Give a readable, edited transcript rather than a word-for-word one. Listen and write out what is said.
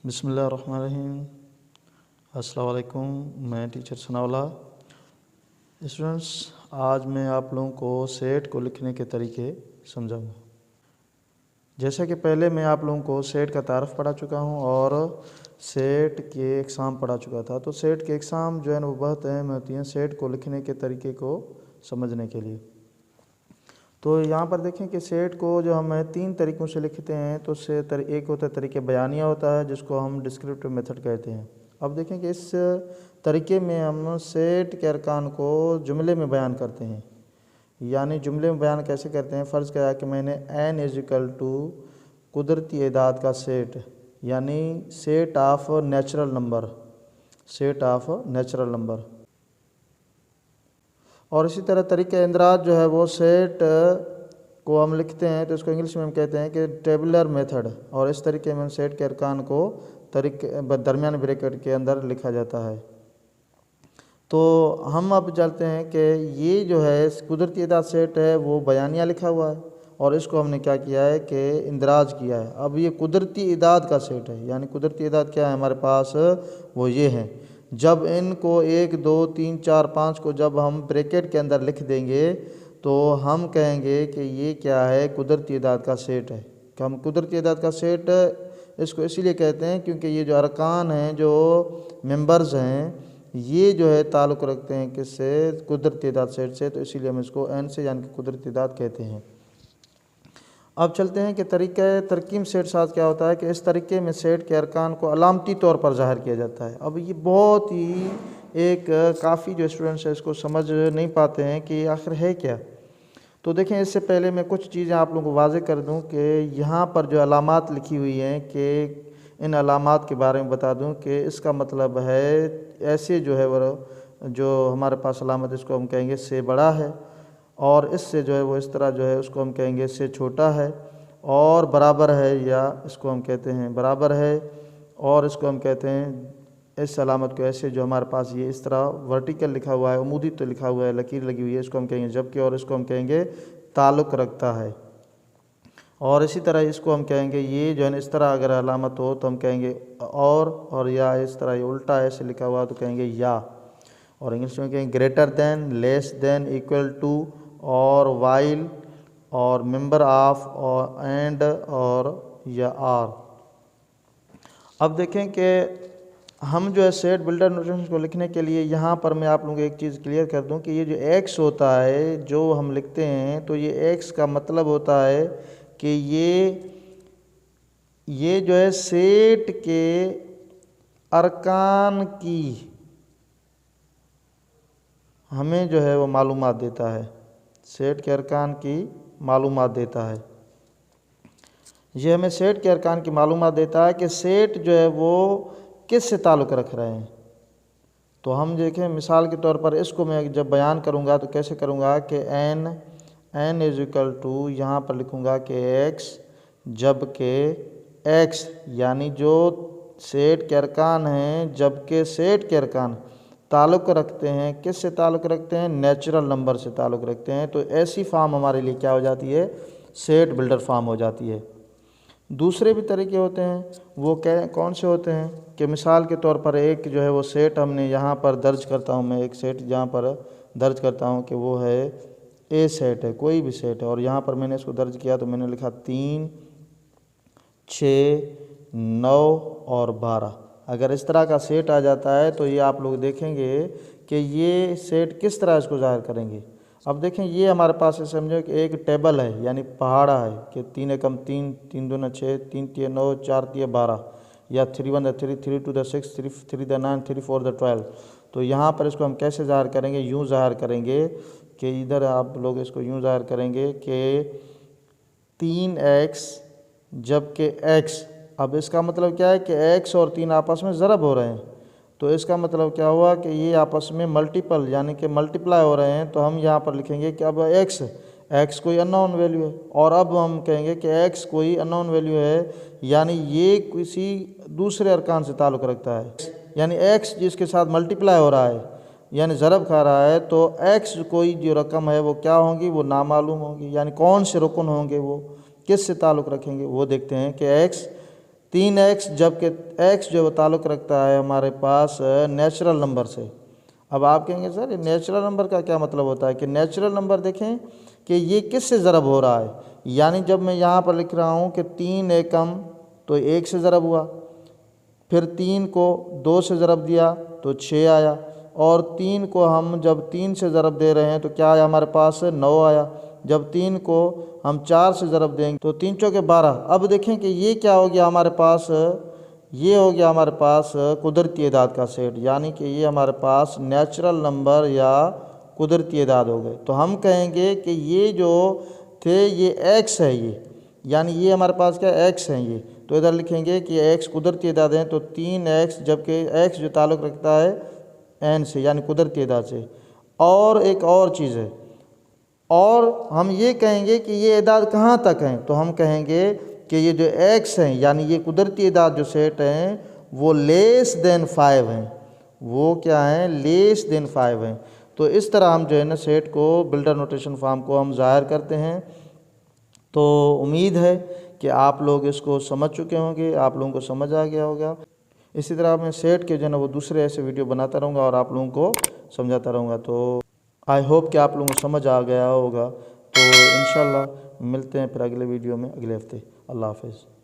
बिस्मिल्लाहिर्रहमानिर्रहीम। अस्सलाम वालेकुम। मैं टीचर सनाउल्लाह। स्टूडेंट्स, आज मैं आप लोगों को सेट को लिखने के तरीके समझाऊंगा। जैसा कि पहले मैं आप लोगों को सेट का तारफ़ पढ़ा चुका हूं और सेट के एग्ज़ाम पढ़ा चुका था। तो सेट के एग्ज़ाम जो है ना वो बहुत अहम होती हैं सेट को लिखने के तरीके को समझने के लिए। तो यहाँ पर देखें कि सेट को जो हम 3 तरीक़ों से लिखते हैं। तो एक होता है तरीके बयानिया होता है, जिसको हम डिस्क्रिप्टिव मेथड कहते हैं। अब देखें कि इस तरीके में हम सेट के अरकान को जुमले में बयान करते हैं। यानी जुमले में बयान कैसे करते हैं? फ़र्ज़ किया कि मैंने n = कुदरती एदाद का सेट, यानी सेट ऑफ नेचुरल नंबर। और इसी तरह तरीक़े इंदराज जो है वो सेट को हम लिखते हैं तो इसको इंग्लिश में हम कहते हैं कि टेबुलर मेथड। और इस तरीके में सेट के अरकान को दरमियान ब्रैकेट के अंदर लिखा जाता है। तो हम अब जानते हैं कि ये जो है कुदरती एदाद सेट है वो बयानिया लिखा हुआ है और इसको हमने क्या किया है कि इंदराज किया है। अब ये कुदरती एदाद का सेट है, यानी कुदरती एदाद क्या है हमारे पास, वो ये है। जब इनको 1 2 3 4 5 को जब हम ब्रैकेट के अंदर लिख देंगे तो हम कहेंगे कि ये क्या है, कुदरती एदाद का सेट है। कि हम कुदरती एदाद का सेट इसको इसीलिए कहते हैं क्योंकि ये जो अरकान हैं, जो मेंबर्स हैं, ये जो है ताल्लुक़ रखते हैं किससे, कुदरती एदाद सेट से। तो इसीलिए हम इसको n से यानी कि कुदरती एदाद कहते हैं। अब चलते हैं कि तरकीब सेट साथ क्या होता है कि इस तरीके में सेट के अरकान को अलामती तौर पर ज़ाहिर किया जाता है। अब ये बहुत ही काफ़ी जो स्टूडेंट्स हैं इसको समझ नहीं पाते हैं कि आखिर है क्या। तो देखें, इससे पहले मैं कुछ चीज़ें आप लोगों को वाज़ेह कर दूं कि यहाँ पर जो अलामात लिखी हुई हैं कि इन अलामात के बारे में बता दूं कि इसका मतलब है ऐसे जो है वो जो हमारे पास अलामत इसको हम कहेंगे से बड़ा है, और इससे जो है वो इस तरह जो है उसको हम कहेंगे इससे छोटा है, और बराबर है या इसको हम कहते हैं बराबर है, और इसको हम कहते हैं इस अलामत को ऐसे जो हमारे पास ये इस तरह वर्टिकल लिखा हुआ है, उमूदी तो लिखा हुआ है, लकीर लगी हुई है, इसको हम कहेंगे जबकि, और इसको हम कहेंगे ताल्लुक़ रखता है। और इसी तरह इसको हम कहेंगे ये जो है इस तरह अगर अलामत हो तो हम कहेंगे और या इस तरह ये उल्टा ऐसे लिखा हुआ तो कहेंगे या। और इंग्लिश में कहेंगे greater than, less than, equal to, और वाइल, और मेंबर ऑफ, और एंड, और या आर। अब देखें कि हम जो है सेट बिल्डर नोटेशन को लिखने के लिए यहाँ पर मैं आप लोगों को एक चीज़ क्लियर कर दूं कि ये जो x होता है जो हम लिखते हैं, तो ये x का मतलब होता है कि ये जो है सेट के अरकान की हमें जो है वो मालूमात देता है, सेट के अरकान की मालूमात देता है। ये हमें सेट के अरकान की मालूमात देता है कि सेट जो है वो किस से ताल्लुक़ रख रहे हैं। तो हम देखें मिसाल के तौर पर इसको मैं जब बयान करूँगा तो कैसे करूँगा कि n = यहाँ पर लिखूँगा कि x, जबकि x यानी जो सेट के अरकान हैं, जबकि सेट के अरकान ताल्लुक़ रखते हैं किस से ताल्लुक़ रखते हैं, नेचुरल नंबर से ताल्लुक़ रखते हैं। तो ऐसी फॉर्म हमारे लिए क्या हो जाती है, सेट बिल्डर फॉर्म हो जाती है। दूसरे भी तरीके होते हैं, वो कौन से होते हैं कि मिसाल के तौर पर एक जो है वो सेट हमने यहाँ पर दर्ज करता हूँ, मैं एक सेट यहाँ पर दर्ज करता हूँ कि वो है ए सेट है, कोई भी सेट है, और यहाँ पर मैंने इसको दर्ज किया तो मैंने लिखा 3 6 9 और 12। अगर इस तरह का सेट आ जाता है तो ये आप लोग देखेंगे कि ये सेट किस तरह इसको ज़ाहिर करेंगे। अब देखें ये हमारे पास है, समझो कि एक टेबल है, यानी पहाड़ा है कि 3 एकम 3, 3 दूना 6, 3 तिया 9, 4 तिया 12, या 3 1 3, 3 2 6, 3 9, 3 4 12। तो यहाँ पर इसको हम कैसे ज़ाहिर करेंगे, यूँ ज़ाहिर करेंगे कि इधर आप लोग इसको यूँ ज़ाहिर करेंगे कि 3x जबकि x। अब इसका मतलब क्या है कि x और 3 आपस में ज़रब हो रहे हैं, तो इसका मतलब क्या हुआ कि ये आपस में मल्टीपल यानी कि मल्टीप्लाई हो रहे हैं। तो हम यहाँ पर लिखेंगे कि अब x कोई अननोन वैल्यू है, और अब हम कहेंगे कि x कोई अननोन वैल्यू है, यानी ये किसी दूसरे अरकान से ताल्लुक़ रखता है, यानी x जिसके साथ मल्टीप्लाई हो रहा है यानी ज़रब खा रहा है। तो x कोई जो रकम है वो क्या होंगी, वो नामालूम होंगी, यानी कौन से रुकन होंगे, वो किस से ताल्लुक़ रखेंगे, वो देखते हैं कि x 3x, जबकि x जो है वो ताल्लुक़ रखता है हमारे पास नेचुरल नंबर से। अब आप कहेंगे सर ये नेचुरल नंबर का क्या मतलब होता है, कि नेचुरल नंबर देखें कि ये किस से ज़रब हो रहा है, यानी जब मैं यहाँ पर लिख रहा हूँ कि 3 एकम तो 1 से ज़रब हुआ, फिर 3 को 2 से ज़रब दिया तो 6 आया, और 3 को हम जब 3 से ज़रब दे रहे हैं तो क्या आया हमारे पास 9 आया। जब 3 को हम 4 से ज़रब देंगे तो 3 चौके 12। अब देखें कि ये क्या हो गया हमारे पास, ये हो गया हमारे पास कुदरती एदाद का सेट, यानी कि ये हमारे पास नेचुरल नंबर या कुदरती एदाद हो गए। तो हम कहेंगे कि ये जो थे ये x है, ये यानी ये हमारे पास क्या x है ये, तो इधर लिखेंगे कि x कुदरती एदाद हैं तो 3x, जबकि x जो ताल्लुक़ रखता है n से यानी कुदरती एदाद से। और एक और चीज़ है, और हम ये कहेंगे कि ये एदाद कहाँ तक हैं, तो हम कहेंगे कि ये जो x हैं यानी ये कुदरती एदाद जो सेट हैं वो लेस देन 5 हैं, वो क्या हैं, लेस देन 5 हैं। तो इस तरह हम जो है ना सेट को बिल्डर नोटेशन फॉर्म को हम ज़ाहिर करते हैं। तो उम्मीद है कि आप लोग इसको समझ चुके होंगे, आप लोगों को समझ आ गया होगा। इसी तरह मैं सेट के जो है ना वो दूसरे ऐसे वीडियो बनाता रहूँगा और आप लोगों को समझाता रहूँगा। तो आई होप कि आप लोगों को समझ आ गया होगा। तो इंशाल्लाह मिलते हैं फिर अगले वीडियो में अगले हफ्ते। अल्लाह हाफ़िज़।